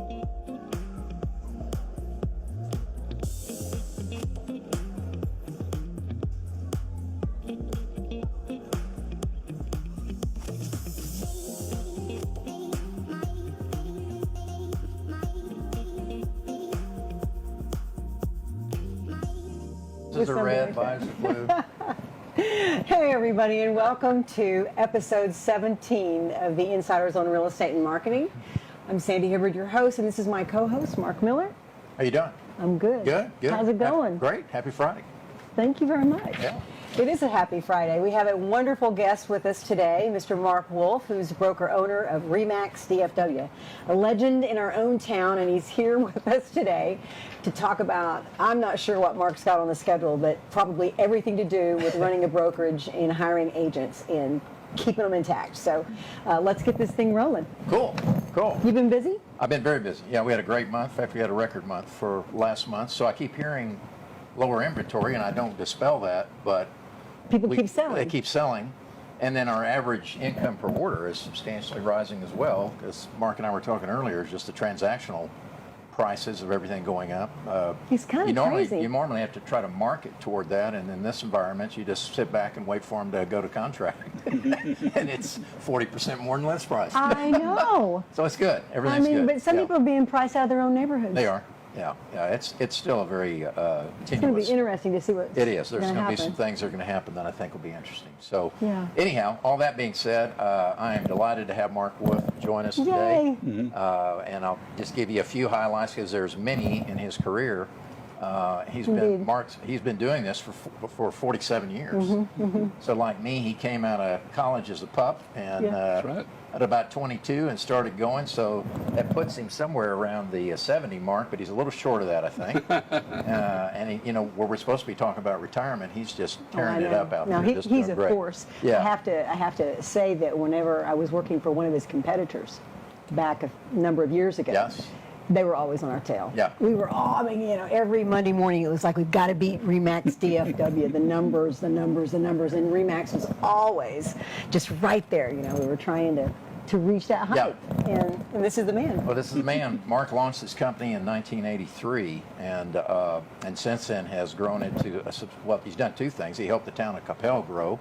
This is a red, mine's a blue. Hey everybody, and welcome to episode 17 of the Insiders on Real Estate and Marketing. I'm Sandy Hibbard, your host, and this is my co-host, Mark Miller. How you doing? I'm good. Good. How's it going? Great. Happy Friday. Thank you very much. Yeah. It is a happy Friday. We have a wonderful guest with us today, Mr. Mark Wolfe, who's broker owner of REMAX DFW, a legend in our own town, and he's here with us today to talk about, I'm not sure what Mark's got on the schedule, but probably everything to do with running a brokerage and hiring agents and keeping them intact. So let's get this thing rolling. Cool. You been busy? I've been very busy. Yeah, we had a great month. In fact, we had a record month for last month. So I keep hearing lower inventory, and I don't dispel that, but People keep selling. They keep selling. And then our average income per order is substantially rising as well, because Mark and I were talking earlier, it's just the transactional prices of everything going up. He's kind of crazy. You normally have to try to market toward that, and in this environment, you just sit back and wait for them to go to contract. And it's 40% more than list price. I know. So it's good. Everything's good. But some people are being priced out of their own neighborhoods. They are. Yeah. It's still a very tenuous. It's going to be interesting to see what. It is. There's going to be some things that are going to happen that I think will be interesting. So, yeah. Anyhow, all that being said, I am delighted to have Mark Wolfe join us today. And I'll just give you a few highlights because there's many in his career. He's been doing this for 47 years. So like me, he came out of college as a pup and That's right. at about 22 and started going. So that puts him somewhere around the 70 mark, but he's a little short of that, I think. And he, where we're supposed to be talking about retirement, he's just tearing it up out there. He's a force. Yeah. I have to say that whenever I was working for one of his competitors back a number of years ago. Yes. They were always on our tail. Yeah. We were all, every Monday morning it was like, we've got to beat REMAX DFW, the numbers. And REMAX was always just right there. We were trying to reach that height. Yeah. And this is the man. Well, this is the man. Mark launched this company in 1983, and since then has grown into, he's done two things. He helped the town of Coppell grow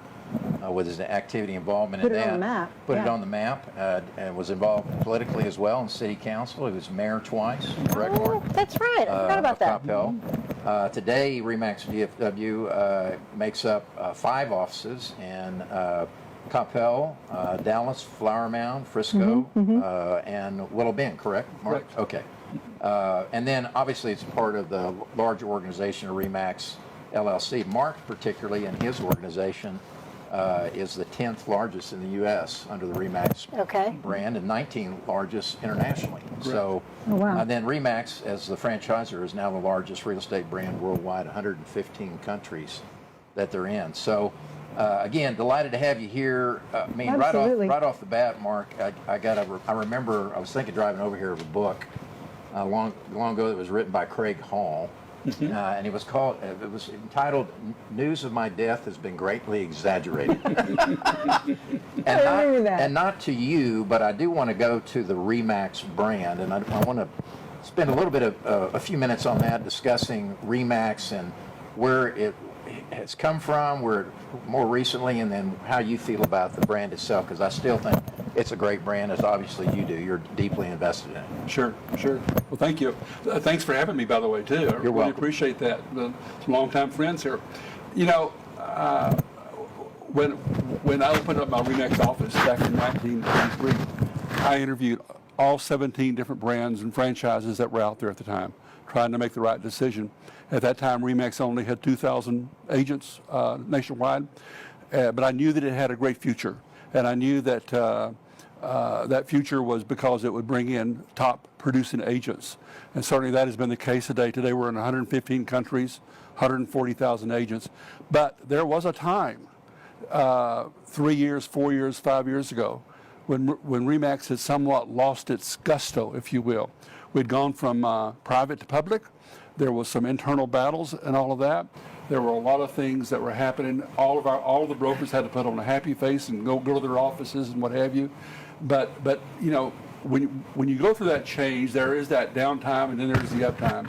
with his activity involvement in that. Put it on the map. Put it on the map, and was involved politically as well in city council. He was mayor twice, correct, Mark? That's right. I forgot about that. Coppell. Today, REMAX DFW makes up 5 offices in Coppell, Dallas, Flower Mound, Frisco, and Willow Bend, correct, Mark? Correct. Okay. And then, obviously, it's part of the larger organization of REMAX LLC. Mark, particularly, in his organization, is the 10th largest in the U.S. under the REMAX brand and 19th largest internationally. Correct. So, then REMAX, as the franchisor, is now the largest real estate brand worldwide, 115 countries that they're in. So, again, delighted to have you here. Right off the bat, Mark, I remember I was thinking driving over here of a book long ago that was written by Craig Hall. And it was entitled "News of My Death Has Been Greatly Exaggerated." and not to you, but I do want to go to the REMAX brand, and I want to spend a little bit of a few minutes on that, discussing REMAX and where it has come from, where more recently, and then how you feel about the brand itself, because I still think it's a great brand, as obviously you do. You're deeply invested in it. Sure. Well, thank you. Thanks for having me, by the way, too. I really appreciate that. Some longtime friends here. When I opened up my REMAX office back in 1983, I interviewed all 17 different brands and franchises that were out there at the time, trying to make the right decision. At that time, REMAX only had 2,000 agents nationwide, but I knew that it had a great future, and I knew that that future was because it would bring in top producing agents, and certainly that has been the case today. Today we're in 115 countries, 140,000 agents, but there was a time 3 years, 4 years, 5 years ago when REMAX had somewhat lost its gusto, if you will. We'd gone from private to public. There was some internal battles and all of that. There were a lot of things that were happening. All of the brokers had to put on a happy face and go to their offices and what have you. But when you go through that change, there is that downtime and then there's the uptime.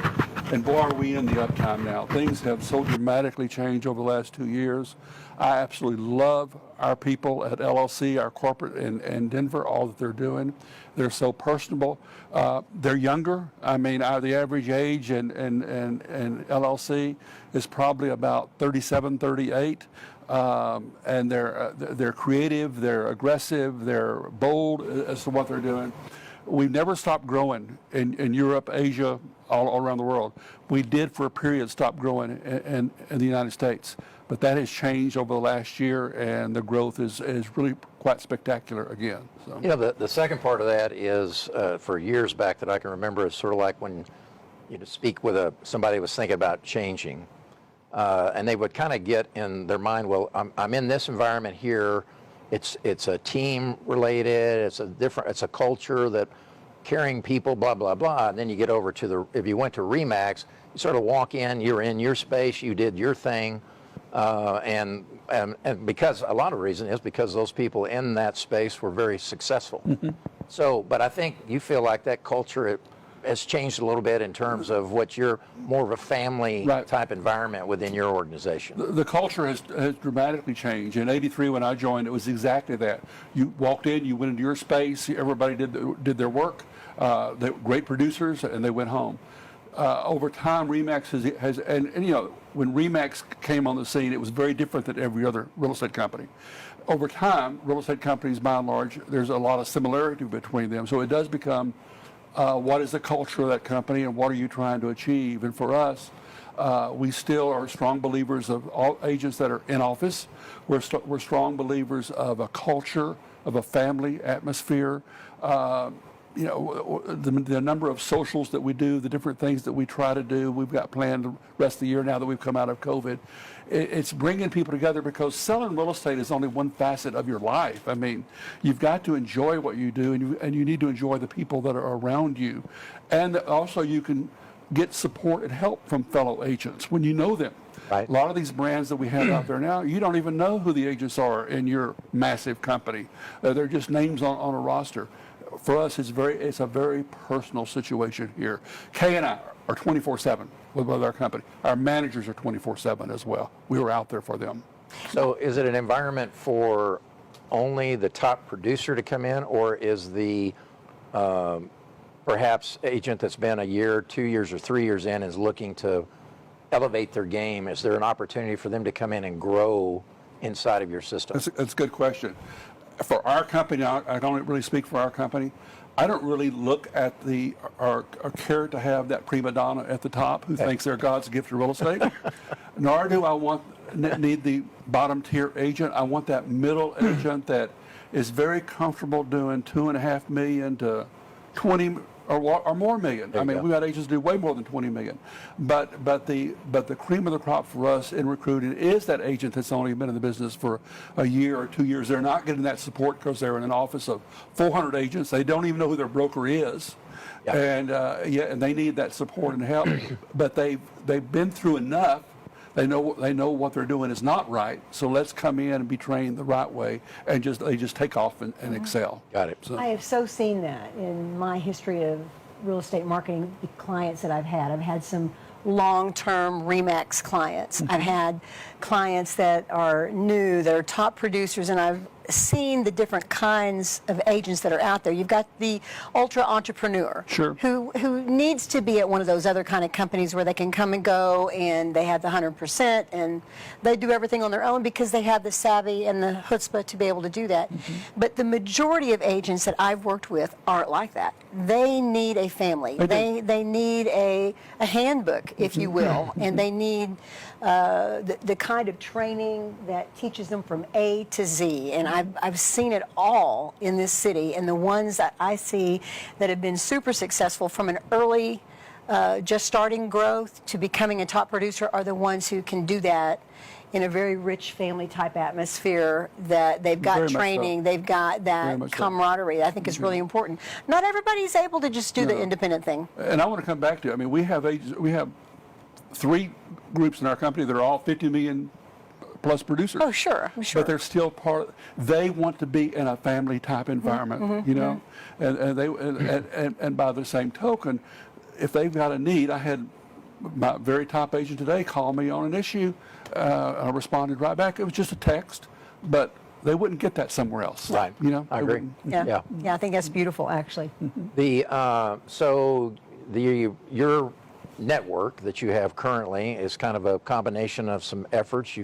And boy, are we in the uptime now. Things have so dramatically changed over the last 2 years. I absolutely love our people at LLC, our corporate in Denver, all that they're doing. They're so personable. They're younger. I mean, the average age in LLC is probably about 37, 38. And they're creative, they're aggressive, they're bold as to what they're doing. We've never stopped growing in Europe, Asia, all around the world. We did for a period stop growing in the United States, but that has changed over the last year, and the growth is really quite spectacular again. So. You know, the second part of that is, for years back that I can remember, is sort of like when you speak with somebody who was thinking about changing. And they would kind of get in their mind, well, I'm in this environment here. It's a team related. It's a culture that caring people, blah blah blah. And then you get over to if you went to REMAX, you sort of walk in. You're in your space. You did your thing, and because a lot of reason is because those people in that space were very successful. Mm-hmm. So, but I think you feel like that culture has changed a little bit in terms of what you're more of a family type environment within your organization. The culture has dramatically changed. In '83, when I joined, it was exactly that. You walked in, you went into your space, everybody did their work. They were great producers, and they went home. Over time, REMAX has and you know, when REMAX came on the scene, it was very different than every other real estate company. Over time, real estate companies, by and large, there's a lot of similarity between them. So it does become what is the culture of that company and what are you trying to achieve? And for us, we still are strong believers of all agents that are in office. We're strong believers of a culture, of a family atmosphere. You know, the number of socials that we do, the different things that we try to do, we've got planned the rest of the year now that we've come out of COVID. It's bringing people together because selling real estate is only one facet of your life. I mean, you've got to enjoy what you do, and you need to enjoy the people that are around you. And also you can get support and help from fellow agents when you know them. Right. A lot of these brands that we have out there now, you don't even know who the agents are in your massive company. They're just names on a roster. For us, it's a very personal situation here. Kay and I are 24/7 with our company. Our managers are 24/7 as well. We were out there for them. So is it an environment for only the top producer to come in, or is the perhaps agent that's been a year, 2 years, or 3 years in is looking to elevate their game? Is there an opportunity for them to come in and grow inside of your system? That's a good question. For our company, I don't really speak for our company. I don't really look at or care to have that prima donna at the top who thinks they're God's gift to real estate. Nor do I need the bottom tier agent. I want that middle agent that is very comfortable doing $2.5 million to 20 or more million. I mean, we've got agents do way more than 20 million. But the cream of the crop for us in recruiting is that agent that's only been in the business for a year or 2 years. They're not getting that support because they're in an office of 400 agents. They don't even know who their broker is. Yeah. And they need that support and help. But they've been through enough. They know what they're doing is not right, so let's come in and be trained the right way, and they just take off and excel. Got it. So. I have so seen that in my history of real estate marketing, the clients that I've had. I've had some long-term REMAX clients. I've had clients that are new, that are top producers, and I've seen the different kinds of agents that are out there. You've got the ultra entrepreneur who needs to be at one of those other kind of companies where they can come and go and they have the 100% and they do everything on their own because they have the savvy and the chutzpah to be able to do that. Mm-hmm. But the majority of agents that I've worked with aren't like that. They need a family. They need a handbook, if you will, and they need the kind of training that teaches them from A to Z. And I've seen it all in this city, and the ones that I see that have been super successful from an early just starting growth to becoming a top producer are the ones who can do that in a very rich family type atmosphere, that they've got very training, they've got that camaraderie. I think is really important. Not everybody's able to just do the independent thing. And I want to come back to, I mean, we have 3 groups in our company that are all $50 million plus producers. Oh, sure, I'm sure. But they're still they want to be in a family type environment, you know, and by the same token, if they've got a need, I had my very top agent today call me on an issue. I responded right back. It was just a text, but they wouldn't get that somewhere else. Right. You know, I agree. Yeah. I think that's beautiful, actually. Your network that you have currently is kind of a combination of some efforts.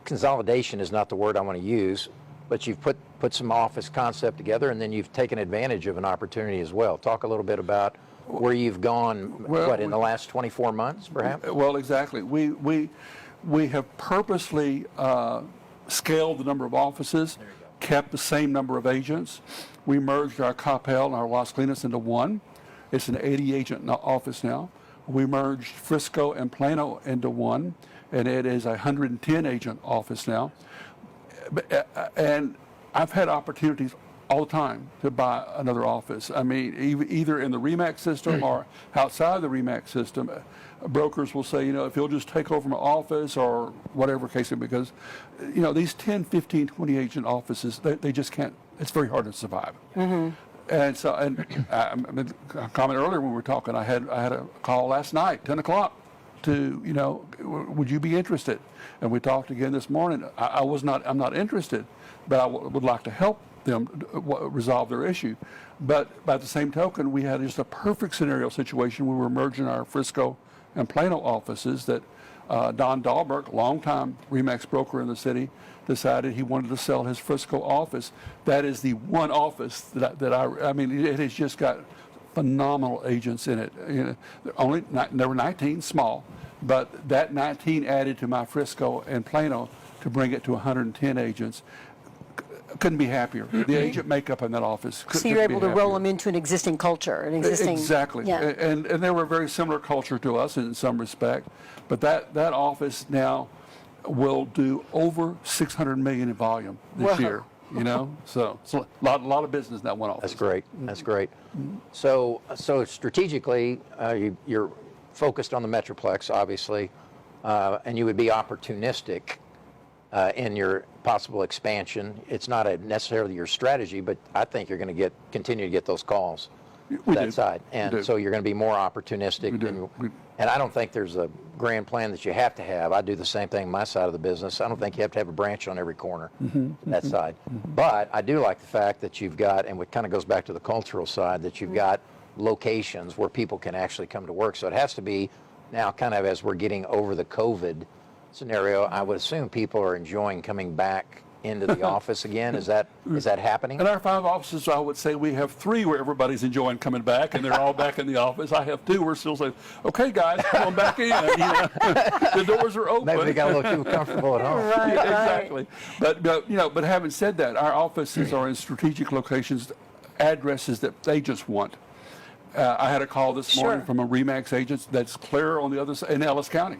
Consolidation is not the word I want to use, but you've put some office concept together, and then you've taken advantage of an opportunity as well. Talk a little bit about where you've gone, in the last 24 months, perhaps? Well, exactly. We have purposely scaled the number of offices, kept the same number of agents. We merged our Coppell and our Las Colinas into one. It's an 80-agent office now. We merged Frisco and Plano into one, and it is a 110-agent office now. And I've had opportunities all the time to buy another office. I mean, either in the REMAX system or outside the REMAX system. Brokers will say, you know, if you'll just take over my office or whatever case, because, you know, these 10, 15, 20 agent offices, they just can't, it's very hard to survive. And so, I commented earlier when we were talking, I had a call last night, 10 o'clock, to, you know, would you be interested? And we talked again this morning. I'm not interested, but I would like to help them resolve their issue. But by the same token, we had just a perfect scenario situation. We were merging our Frisco and Plano offices that Don Dahlberg, longtime REMAX broker in the city, decided he wanted to sell his Frisco office. That is the one office that I mean, it has just got phenomenal agents in it. You know, there were 19, small, but that 19 added to my Frisco and Plano to bring it to 110 agents. Couldn't be happier. The agent makeup in that office. So you're able to roll them into an existing culture, Exactly. Yeah. And they were a very similar culture to us in some respect. But that office now will do over 600 million in volume this year. You know, so it's a lot of business in that one office. That's great. That's great. So strategically, you're focused on the Metroplex, obviously, and you would be opportunistic in your possible expansion. It's not necessarily your strategy, but I think you're going to continue to get those calls that side, and so you're going to be more opportunistic. And I don't think there's a grand plan that you have to have. I do the same thing on my side of the business. I don't think you have to have a branch on every corner, that side. But I do like the fact that you've got, and it kind of goes back to the cultural side, that you've got locations where people can actually come to work. So it has to be now, kind of as we're getting over the COVID scenario, I would assume people are enjoying coming back into the office again. Is that happening? In our 5 offices, I would say we have 3 where everybody's enjoying coming back, and they're all back in the office. I have 2 we're still saying, okay, guys, come on back in. You know, the doors are open. Maybe they got a little too comfortable at home. Right, Yeah, exactly. But you know, but having said that, our offices are in strategic locations, addresses that they just want. I had a call this morning from a REMAX agent that's clear on the other side in Ellis County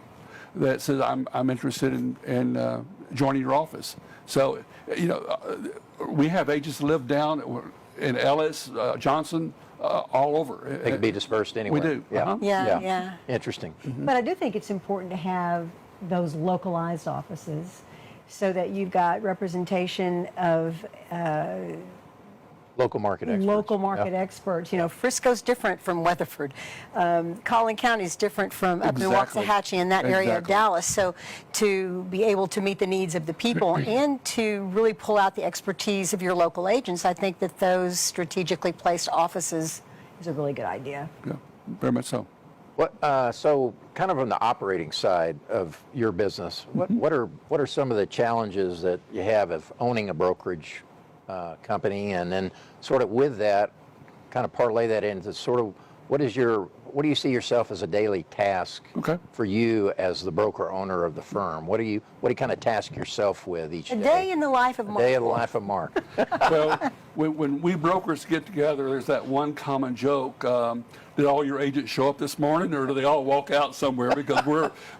that says, I'm interested in joining your office. So, you know, we have agents that live down in Ellis, Johnson, all over. They can be dispersed anywhere. We do. Yeah. Yeah. Interesting. But I do think it's important to have those localized offices so that you've got representation of Local market experts. local market experts. You know, Frisco's different from Weatherford. Collin County is different from up in Exactly. Waxahachie and that area of Exactly. Dallas. So to be able to meet the needs of the people and to really pull out the expertise of your local agents, I think that those strategically placed offices is a really good idea. Yeah, very much so. So kind of on the operating side of your business, what are some of the challenges that you have of owning a brokerage company, and then sort of with that, kind of parlay that into sort of what do you see yourself as a daily task for you as the broker owner of the firm? What do you kind of task yourself with each day? A day in the life of Mark. Day in the life of Mark. Well, when we brokers get together, there's that one common joke. Did all your agents show up this morning, or do they all walk out somewhere? Because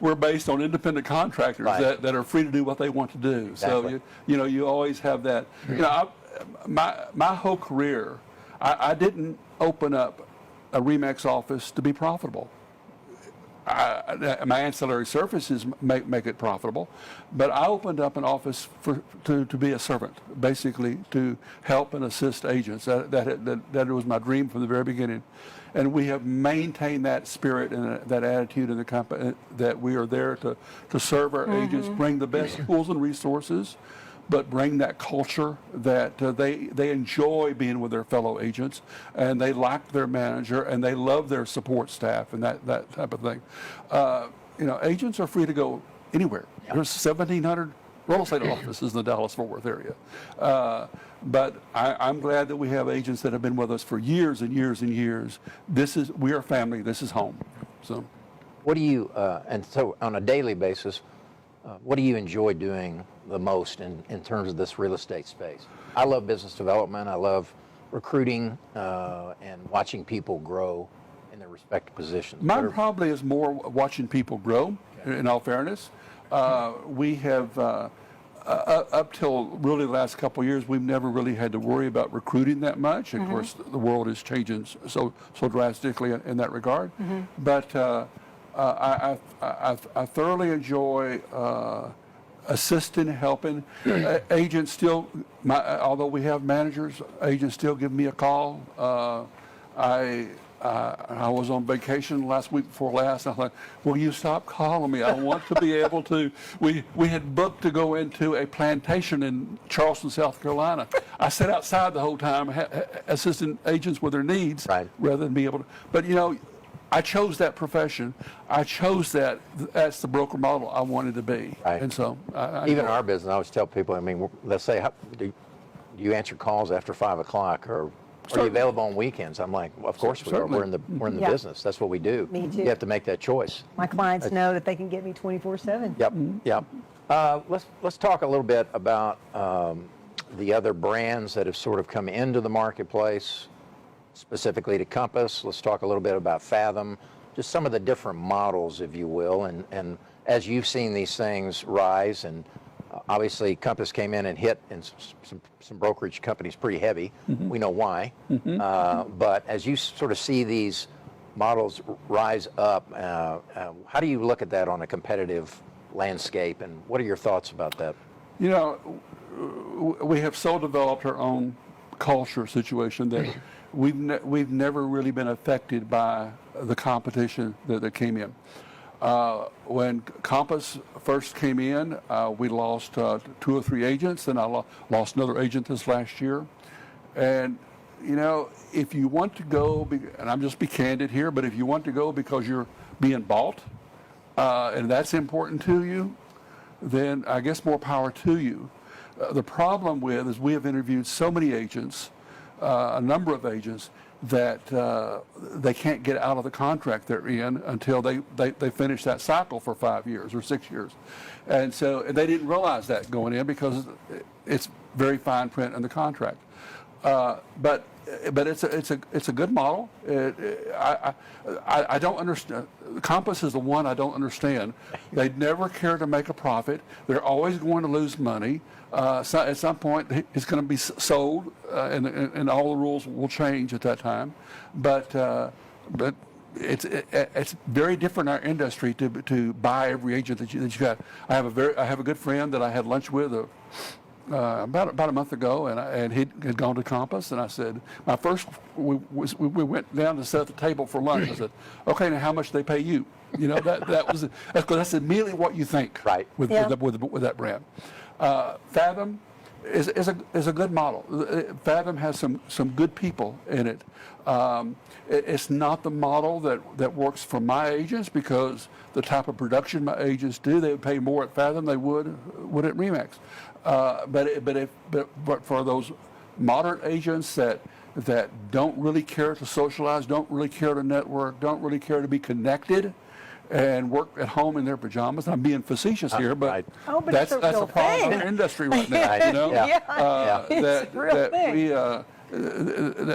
we're based on independent contractors that are free to do what they want to do. Exactly. So you always have that. You know, my whole career, I didn't open up a REMAX office to be profitable. my ancillary services make it profitable, but I opened up an office to be a servant, basically to help and assist agents. That was my dream from the very beginning, and we have maintained that spirit and that attitude in the company, that we are there to serve our agents, bring the best tools and resources, but bring that culture that they enjoy being with their fellow agents, and they like their manager, and they love their support staff, and that type of thing. Agents are free to go anywhere. Yeah. There's 1,700 real estate offices in the Dallas-Fort Worth area. But I'm glad that we have agents that have been with us for years and years and years. We are family. This is home. So, what do you, and so on a daily basis, what do you enjoy doing the most in terms of this real estate space? I love business development. I love recruiting and watching people grow in their respective positions. Mine probably is more watching people grow, in all fairness. We have, up till really the last couple of years, we've never really had to worry about recruiting that much. Of course, the world is changing so drastically in that regard. But I thoroughly enjoy assisting, helping. Agents still, although we have managers, agents still give me a call. I was on vacation last week before last. I thought, will you stop calling me? I want to be able to. We had booked to go into a plantation in Charleston, South Carolina. I sat outside the whole time, assisting agents with their needs, rather than be able to. But I chose that profession. I chose that. That's the broker model I wanted to be. Right. And so, even in our business, I always tell people. I mean, let's say, do you answer calls after 5 o'clock, or are you available on weekends? I'm like, well, of course we are. We're in the business. That's what we do. Me too. You have to make that choice. My clients know that they can get me 24/7. Yep. Yep. Let's talk a little bit about the other brands that have sort of come into the marketplace, specifically to Compass. Let's talk a little bit about Fathom, just some of the different models, if you will, and as you've seen these things rise, and obviously Compass came in and hit in some brokerage companies pretty heavy. We know why, but as you sort of see these models rise up, how do you look at that on a competitive landscape, and what are your thoughts about that? We have so developed our own culture situation that we've never really been affected by the competition that came in. When Compass first came in, we lost 2 or 3 agents, and I lost another agent this last year. And if you want to go, and I'm just be candid here, but if you want to go because you're being bought, and that's important to you, then I guess more power to you. The problem is we have interviewed so many agents, a number of agents, that they can't get out of the contract they're in until they finish that cycle for 5 years or 6 years. And so they didn't realize that going in because it's very fine print in the contract. But it's a good model. I don't understand. Compass is the one I don't understand. They never care to make a profit. They're always going to lose money. So at some point, it's going to be sold, and all the rules will change at that time. But it's very different in our industry to buy every agent that you got. I have a good friend that I had lunch with about a month ago, and he had gone to Compass, and I said, we went down to set the table for lunch. I said, okay, now how much do they pay you? That's immediately what you think, right? With that brand. Fathom is a good model. Fathom has some good people in it. It's not the model that works for my agents, because the type of production my agents do, they would pay more at Fathom than they would at REMAX. But for those modern agents that don't really care to socialize, don't really care to network, don't really care to be connected, and work at home in their pajamas. I'm being facetious here, but that's a problem in our industry right now.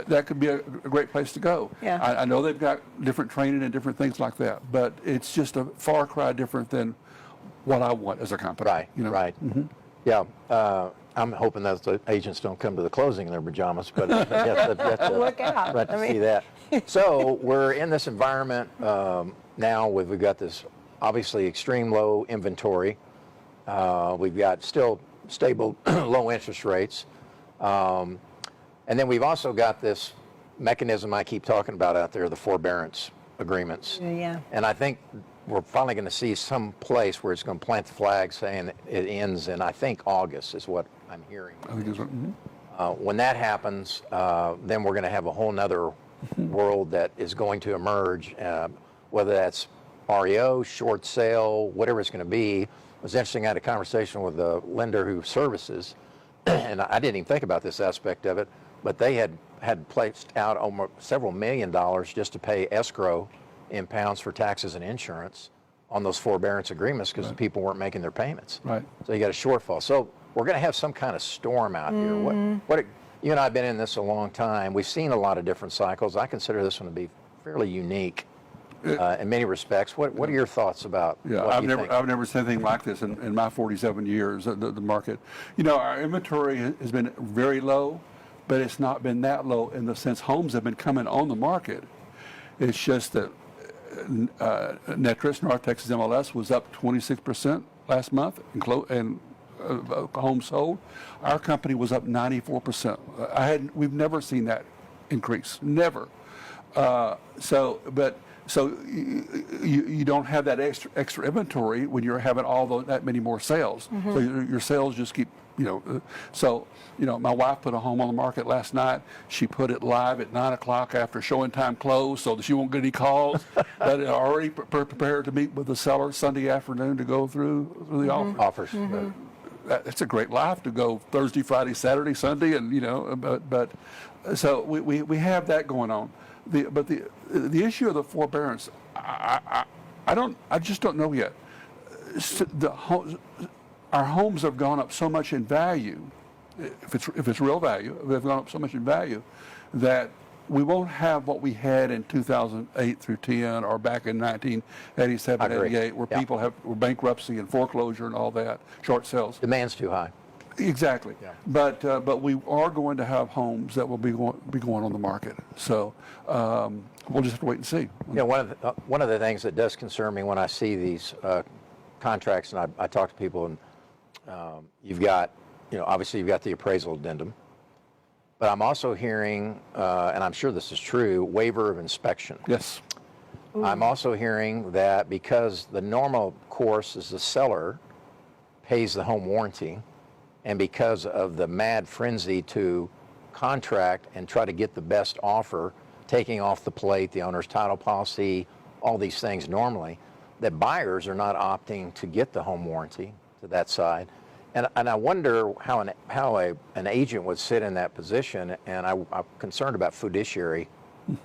That could be a great place to go. Yeah. I know they've got different training and different things like that, but it's just a far cry different than what I want as a company. Right. Right. Mm-hmm. Yeah. I'm hoping that the agents don't come to the closing in their pajamas, but look out. Right to see that. So we're in this environment. now we've got this obviously extreme low inventory. We've got still stable low interest rates. And then we've also got this mechanism I keep talking about out there, the forbearance agreements. Yeah. And I think we're finally going to see some place where it's going to plant the flag saying it ends in, I think, August is what I'm hearing. I think it's right. When that happens, then we're going to have a whole nother world that is going to emerge, whether that's REO, short sale, whatever it's going to be. It was interesting, I had a conversation with a lender who services, and I didn't even think about this aspect of it, but they had placed out almost several $1 million just to pay escrow in pounds for taxes and insurance on those forbearance agreements because the people weren't making their payments. Right. So you got a shortfall. So we're going to have some kind of storm out here. You and I have been in this a long time. We've seen a lot of different cycles. I consider this one to be fairly unique in many respects. What are your thoughts about? Yeah, what I've you think? never seen anything like this in my 47 years. The market, our inventory has been very low, but it's not been that low in the sense homes have been coming on the market. It's just that Netris, North Texas MLS, was up 26% last month and homes sold. Our company was up 94%. We've never seen that increase, never. So you don't have that extra inventory when you're having that many more sales. So your sales just keep, my wife put a home on the market last night. She put it live at 9 o'clock after showing time closed so that she won't get any calls. But it already prepared to meet with the seller Sunday afternoon to go through the offers. It's a great life to go Thursday, Friday, Saturday, Sunday, and so we have that going on. But the issue of the forbearance, I just don't know yet. Our homes have gone up so much in value, if it's real value, they've gone up so much in value that we won't have what we had in 2008 through 10 or back in 1987, 88, where people were bankruptcy and foreclosure and all that, short sales. Demand's too high. Exactly. Yeah. But we are going to have homes that will be going on the market. So we'll just have to wait and see. One of the things that does concern me when I see these contracts, and I talk to people, and you've got, obviously you've got the appraisal addendum, but I'm also hearing, and I'm sure this is true, waiver of inspection. Yes. I'm also hearing that because the normal course is the seller pays the home warranty, and because of the mad frenzy to contract and try to get the best offer, taking off the plate, the owner's title policy, all these things normally, that buyers are not opting to get the home warranty to that side. And I wonder how an agent would sit in that position, and I'm concerned about fiduciary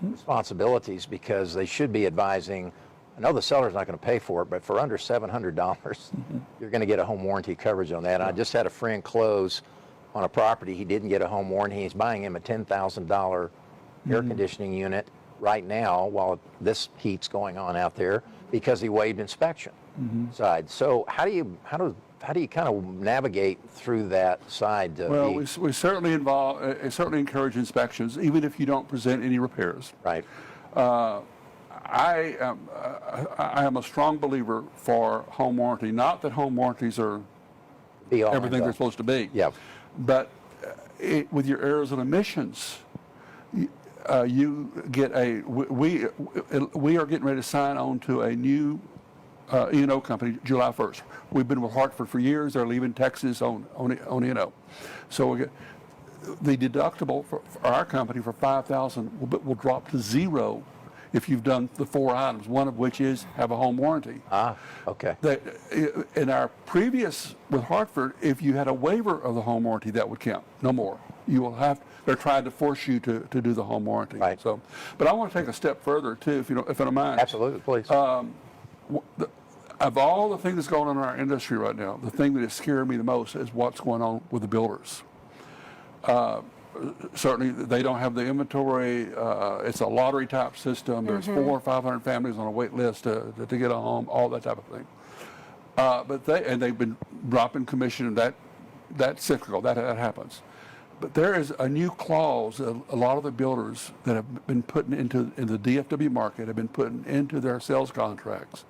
responsibilities because they should be advising. I know the seller's not going to pay for it, but for under $700, you're going to get a home warranty coverage on that. I just had a friend close on a property. He didn't get a home warranty. He's buying him a $10,000 air conditioning unit right now while this heat's going on out there because he waived inspection side. So how do you kind of navigate through that side? We certainly certainly encourage inspections, even if you don't present any repairs. Right. I am a strong believer for home warranty. Not that home warranties are everything they're supposed to be. Yeah. But with your errors and omissions, you get we are getting ready to sign on to a new E&O company July 1st. We've been with Hartford for years. They're leaving Texas on E&O. So the deductible for our company for $5,000 will drop to zero if you've done the 4 items, one of which is have a home warranty. Okay. In our previous with Hartford, if you had a waiver of the home warranty, that would count. No more. You will have. They're trying to force you to do the home warranty. Right. So, but I want to take a step further too, if you don't mind. Absolutely, please. Of all the things that's going on in our industry right now, the thing that is scaring me the most is what's going on with the builders. Certainly, they don't have the inventory. It's a lottery type system. There's 400 or 500 families on a wait list to get a home, all that type of thing. But they've been dropping commission. That's cyclical. That happens. But there is a new clause a lot of the builders that have been putting in the DFW market have been putting into their sales contracts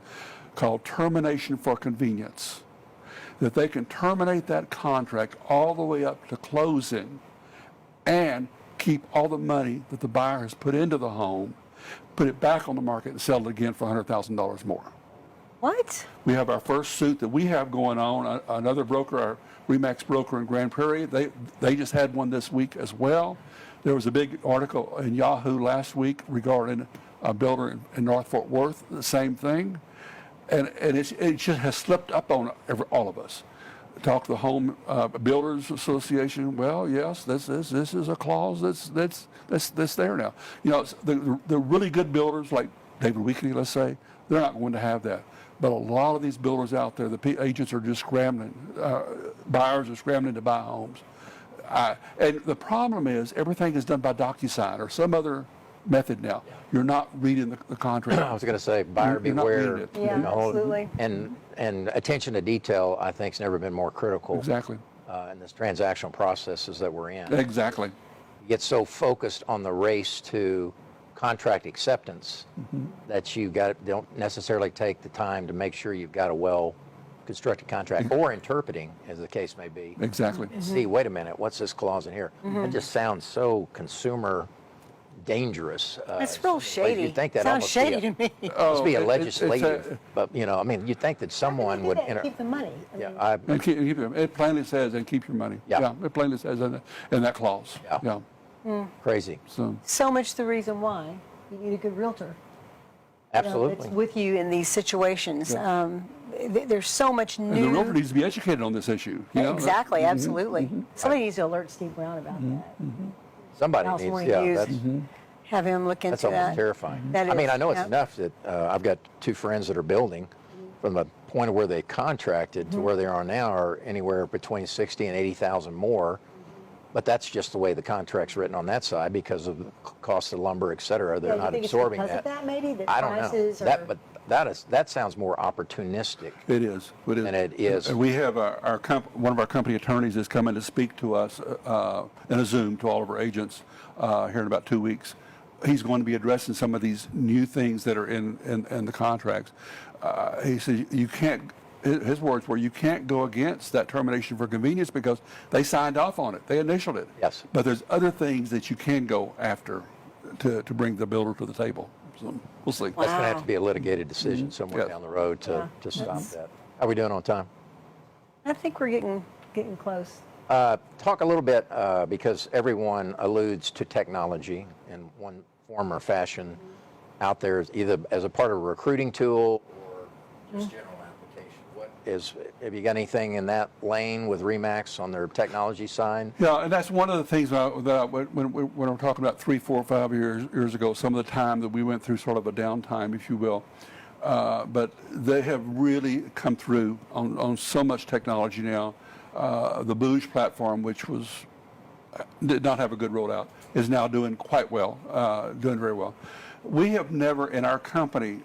called termination for convenience. That they can terminate that contract all the way up to closing and keep all the money that the buyer has put into the home, put it back on the market and sell it again for $100,000 more. What? We have our first suit that we have going on. Another broker, our REMAX broker in Grand Prairie, they just had one this week as well. There was a big article in Yahoo last week regarding a builder in North Fort Worth, the same thing. And it just has slipped up on all of us. Talk to the Home Builders Association. Well, yes, this is a clause that's there now. You know, the really good builders like David Weekley, let's say, they're not going to have that. But a lot of these builders out there, the agents are just scrambling. Buyers are scrambling to buy homes. And the problem is everything is done by DocuSign or some other method now. You're not reading the contract. I was going to say, buyer You're not beware. reading it. Yeah, You know, absolutely. And attention to detail, I think, has never been more critical Exactly. in this transactional processes that we're in. Exactly. You get so focused on the race to contract acceptance that you don't necessarily take the time to make sure you've got a well-constructed contract, or interpreting, as the case may be. Exactly. See, wait a minute, what's this clause in here? It just sounds so consumer dangerous. It's real shady. You'd think that Sounds almost shady be to me. must be a it's legislative, but you know, I mean, you'd think that someone would. Keep the money. I mean, And keep it plainly says, and keep your money. Yeah. It plainly says in that clause. Yeah. Crazy. so much the reason why you need a good realtor. Absolutely. That's with you in these situations. There's so much And the new. realtor needs to be educated on this issue. You know? Exactly, absolutely. Somebody needs to alert Steve Brown about that. Somebody House needs. Morning Yeah, News. that's Have him look into that's almost that. terrifying. That I mean, is, I know it's yeah. enough that I've got two friends that are building. From the point of where they contracted to where they are now are anywhere between 60 and 80,000 more. But that's just the way the contract's written on that side because of the cost of lumber, et cetera. They're Yeah, you not think it's absorbing because that. of that, maybe? That I don't know. prices But that sounds more opportunistic. It is. It is. And it is. And we have one of our company attorneys is coming to speak to us in a Zoom to all of our agents here in about 2 weeks. He's going to be addressing some of these new things that are in the contracts. He said you can't. His words were, you can't go against that termination for convenience because they signed off on it. They initialed it. Yes. But there's other things that you can go after to bring the builder to the table. So we'll see. That's going to have Wow. to be a litigated decision somewhere Yeah. down the road to stop that. How are we doing on time? I think we're getting close. Talk a little bit, because everyone alludes to technology in one form or fashion out there, either as a part of a recruiting tool or just general application. Have you got anything in that lane with REMAX on their technology side? Yeah, and that's one of the things when I'm talking about 3, 4, 5 years ago, some of the time that we went through sort of a downtime, if you will. But they have really come through on so much technology now. The Bouge platform, which did not have a good rollout, is now doing quite well, doing very well. We have never in our company.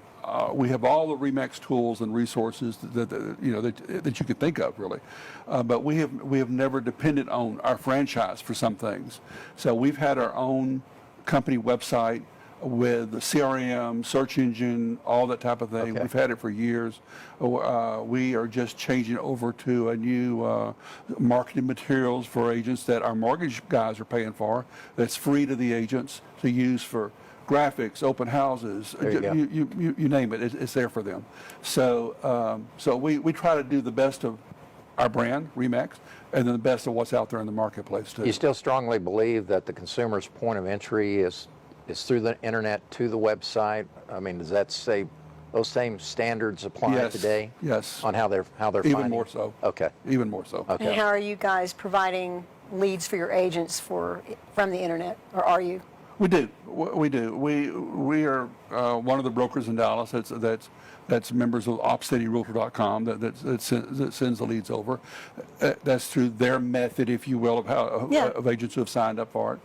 We have all the REMAX tools and resources that you could think of, really, but we have never depended on our franchise for some things. So we've had our own company website with the CRM, search engine, all that type of thing. Okay. We've had it for years. We are just changing over to a new marketing materials for agents that our mortgage guys are paying for. That's free to the agents to use for graphics, open houses, There you go. you name it, it's there for them. So we try to do the best of our brand, REMAX, and then the best of what's out there in the marketplace too. You still strongly believe that the consumer's point of entry is through the internet to the website? I mean, does that say those same standards apply Yes, today? yes. On how they're Even finding? more so. Okay. Even more so. Okay. And how are you guys providing leads for your agents from the internet, or are you? We do. We are one of the brokers in Dallas that's members of OpCityRealtor.com that sends the leads over. That's through their method, if you will, of agents who have signed up for it.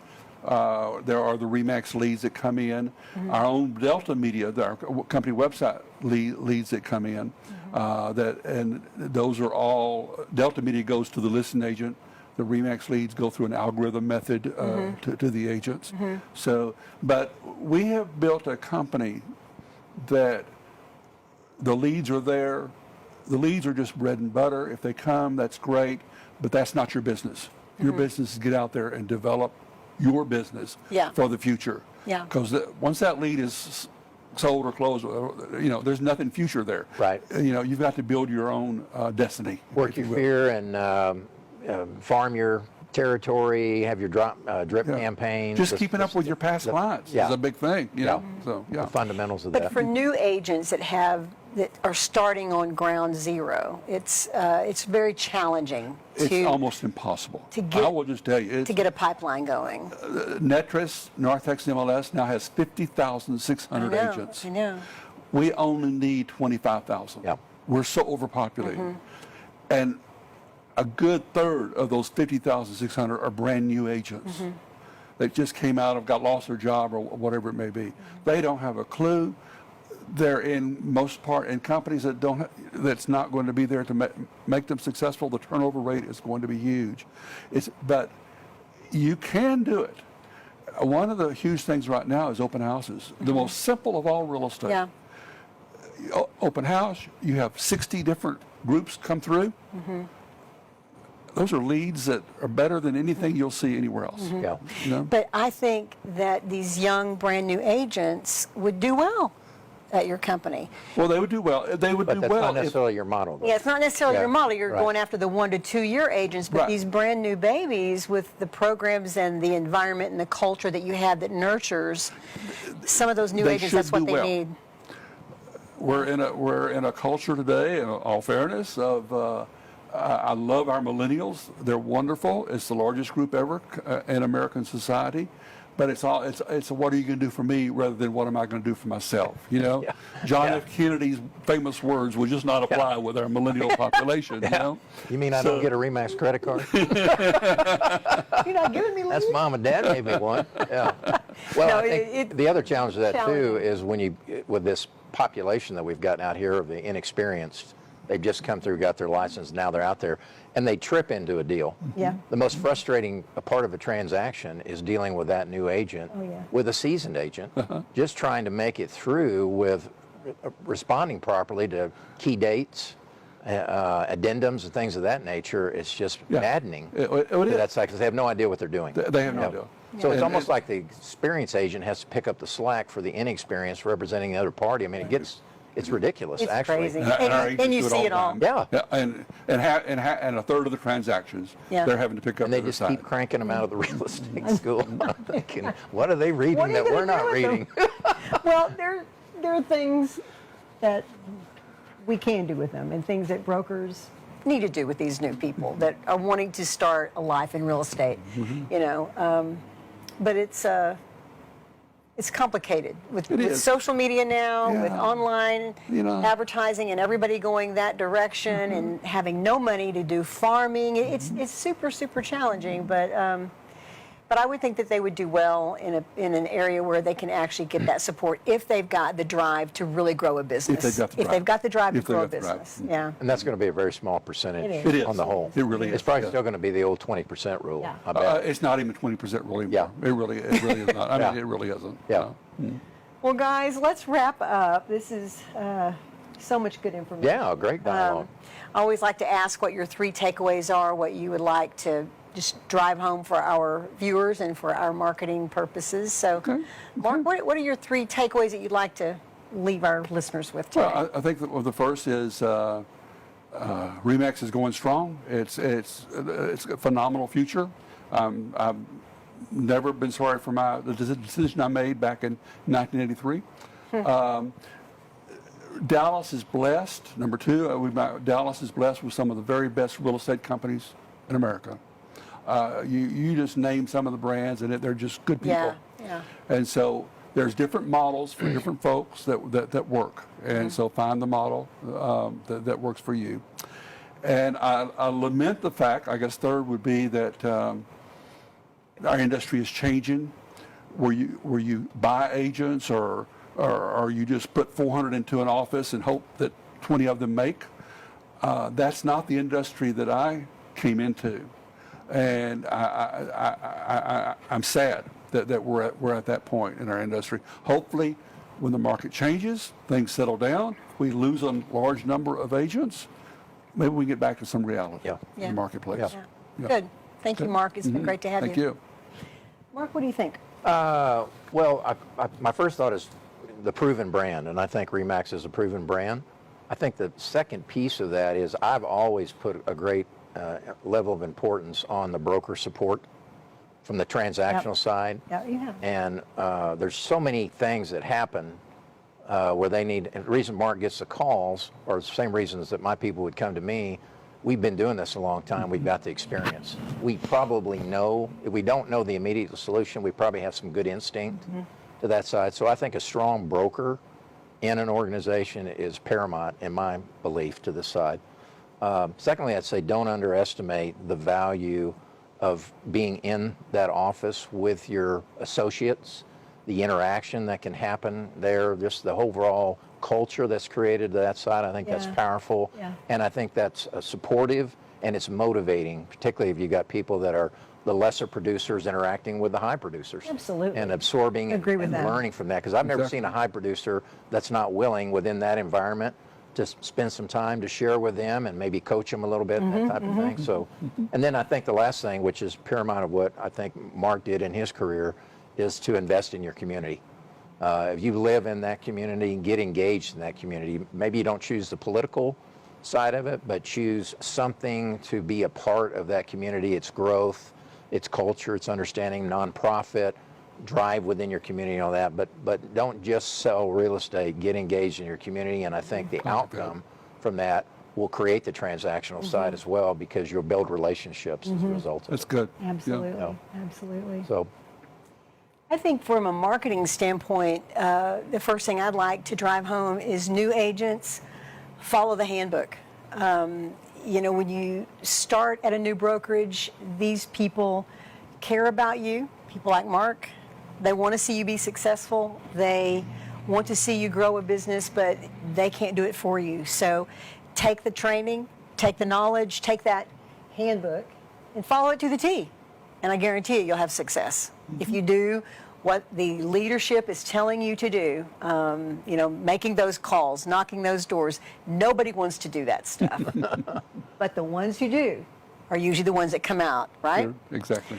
There are the REMAX leads that come in. Our own Delta Media, our company website leads that come in. And those are all, Delta Media goes to the listing agent. The REMAX leads go through an algorithm method to the agents. So, but we have built a company that the leads are there. The leads are just bread and butter. If they come, that's great, but that's not your business. Your business is get out there and develop your business for the future. Yeah. Because once that lead is sold or closed, there's nothing future there. Right. You've got to build your own destiny. Work if you your will. fear and farm your territory, have your drip campaigns. Just keeping up with your past clients is a big thing, So, The fundamentals of that. But for new agents that are starting on ground zero, it's very challenging It's almost impossible. get- I will just tell you, to get a pipeline going. Netris, Northex MLS now has 50,600 agents. I know. We only need 25,000. Yeah. We're so overpopulated. And a good third of those 50,600 are brand new agents that just came out got lost their job or whatever it may be. They don't have a clue. They're in most part in companies that's not going to be there to make them successful. The turnover rate is going to be huge. But you can do it. One of the huge things right now is open houses. The most simple of all real estate. Yeah. Open house, you have 60 different groups come through. Those are leads that are better than anything you'll see anywhere else. Yeah. But I think that these young, brand new agents would do well at your company. Well, they would do well. They would But do that's well not necessarily your model, though. Yeah, it's not necessarily Yeah, your model. You're right. going after the 1 to 2 year agents, but Right. these brand new babies with the programs and the environment and the culture that you have that nurtures some of those new They agents, should that's what do they well. need. We're in a culture today, in all fairness, of I love our millennials. They're wonderful. It's the largest group ever in American society. But it's what are you going to do for me rather than what am I going to do for myself? John F. Kennedy's famous words would just not apply with our millennial population. You mean I don't get a REMAX credit card? You're not giving me That's leads? mom and dad gave me one. Yeah. Well, No, I think the other challenge of that too challenging. is with this population that we've gotten out here of the inexperienced, they've just come through, got their license, now they're out there, and they trip into a deal. Yeah. The most frustrating part of a transaction is dealing with that new agent, with a seasoned agent, just trying to make it through with responding properly to key dates, addendums and things of that nature. It's just maddening. It is. That's like, 'cause they have no idea what they're doing. They have no idea. So it's And- almost like the experienced agent has to pick up the slack for the inexperienced representing the other party. I mean, it's ridiculous, It's actually. crazy. And our And agents you do see it the all. time. Yeah. And a third of the transactions, Yeah. they're having to pick up And they the other just side. keep cranking them out of the real estate school. I'm thinking, what are they reading What are you that we're gonna not do with reading? Well, there are things that we can do with them and things that brokers Need to do with these new people that are wanting to start a life in real estate, but it's complicated with is. social media now, with Yeah. online advertising, and everybody going that direction and having no money to do farming. It's super challenging, but I would think that they would do well in an area where they can actually get that support if they've got the drive to really grow a business. If they've got the drive. to If they've grow a got the drive. business, yeah. And that's going to be a very small percentage It is. on the whole. It really is, It's probably yeah. still going to be the old 20% rule, Yeah. I bet. It's not even 20% really anymore. Yeah. It really is not. I Yeah. mean, it really isn't. Yeah. Well, guys, let's wrap up. This is so much good information. Yeah, a great dialogue. I always like to ask what your 3 takeaways are, what you would like to just drive home for our viewers and for our marketing purposes. So, Mark, what are your 3 takeaways that you'd like to leave our listeners with today? Well, I think that the first is REMAX is going strong. It's a phenomenal future. I've never been sorry for the decision I made back in 1983. Dallas is blessed. Number 2, Dallas is blessed with some of the very best real estate companies in America. You just name some of the brands, and they're just good people. Yeah. And so there's different models for different folks that work. And so find the model that works for you. And I lament the fact, I guess third would be that our industry is changing, where you buy agents or you just put 400 into an office and hope that 20 of them make. That's not the industry that I came into. And I'm sad that we're at that point in our industry. Hopefully, when the market changes, things settle down, we lose a large number of agents, maybe we get back to some reality in the marketplace. Yeah. Yeah. Good. Thank you, Mark. It's been great to have Thank you. you. Mark, what do you think? Well, my first thought is the proven brand, and I think REMAX is a proven brand. I think the second piece of that is I've always put a great level of importance on the broker support from the transactional side. Yeah, you have. And there's so many things that happen where they need, and the reason Mark gets the calls, or the same reasons that my people would come to me, we've been doing this a long time, we've got the experience. We probably know, if we don't know the immediate solution, we probably have some good instinct to that side. So I think a strong broker in an organization is paramount in my belief to this side. Secondly, I'd say don't underestimate the value of being in that office with your associates, the interaction that can happen there, just the overall culture that's created to that side. I think that's powerful. Yeah. And I think that's supportive and it's motivating, particularly if you got people that are the lesser producers interacting with the high producers. Absolutely. And absorbing Agree with and that. learning from that. Because I've never Exactly. seen a high producer that's not willing within that environment to spend some time to share with them and maybe coach them a little bit, that type of thing. So, and then I think the last thing, which is paramount of what I think Mark did in his career, is to invest in your community. If you live in that community and get engaged in that community, maybe you don't choose the political side of it, but choose something to be a part of that community, its growth, its culture, its understanding, nonprofit, drive within your community and all that, but don't just sell real estate, get engaged in your community, and I think the outcome from that will create the transactional side as well, because you'll build relationships as a result of That's it. good. Absolutely. Yeah. Absolutely. So, I think from a marketing standpoint, the first thing I'd like to drive home is new agents, follow the handbook. You know, when you start at a new brokerage, these people care about you, people like Mark. They want to see you be successful. They want to see you grow a business, but they can't do it for you. So take the training, take the knowledge, take that handbook, and follow it to the T. And I guarantee you, you'll have success. If you do what the leadership is telling you to do, you know, making those calls, knocking those doors, nobody wants to do that stuff. But the ones who do are usually the ones that come out, right? Sure, exactly.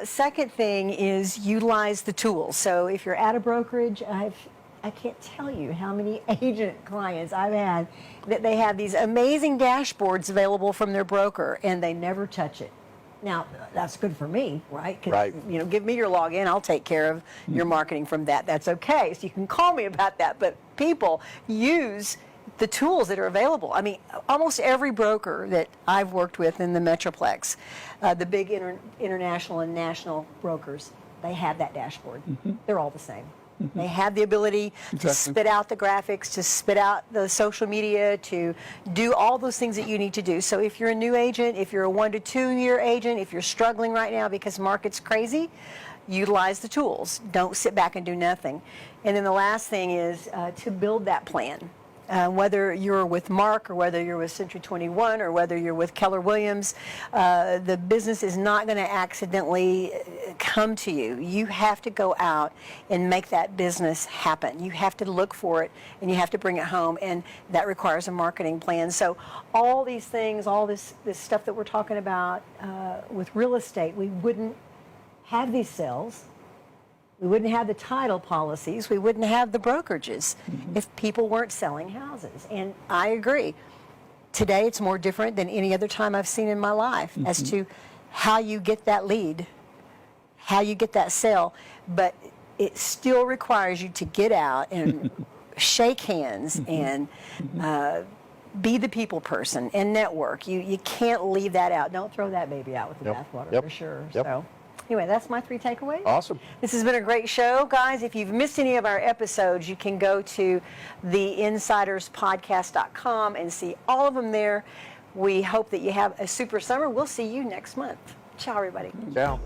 Second thing is utilize the tools. So if you're at a brokerage, I can't tell you how many agent clients I've had that they have these amazing dashboards available from their broker and they never touch it. Now, that's good for me, right? 'Cause, Right. you know, give me your login, I'll take care of your marketing from that. That's okay. So you can call me about that. But people use the tools that are available. I mean, almost every broker that I've worked with in the Metroplex, the big international and national brokers, they have that dashboard. They're all the same. They have the ability to Exactly. spit out the graphics, to spit out the social media, to do all those things that you need to do. So if you're a new agent, if you're a 1 to 2 year agent, if you're struggling right now because the market's crazy, utilize the tools. Don't sit back and do nothing. And then the last thing is to build that plan. Whether you're with Mark or whether you're with Century 21 or whether you're with Keller Williams, the business is not going to accidentally come to you. You have to go out and make that business happen. You have to look for it and you have to bring it home, and that requires a marketing plan. So all these things, all this stuff that we're talking about with real estate, we wouldn't have these sales. We wouldn't have the title policies. We wouldn't have the brokerages if people weren't selling houses. And I agree. Today it's more different than any other time I've seen in my life as to how you get that lead, how you get that sale. But it still requires you to get out and shake hands and be the people person and network. You can't leave that out. Don't throw that baby out with the bathwater, Yep. for sure. Yep. So anyway, that's my 3 takeaways. awesome. This has been a great show, guys. If you've missed any of our episodes, you can go to theinsiderspodcast.com and see all of them there. We hope that you have a super summer. We'll see you next month. Ciao, everybody. Ciao.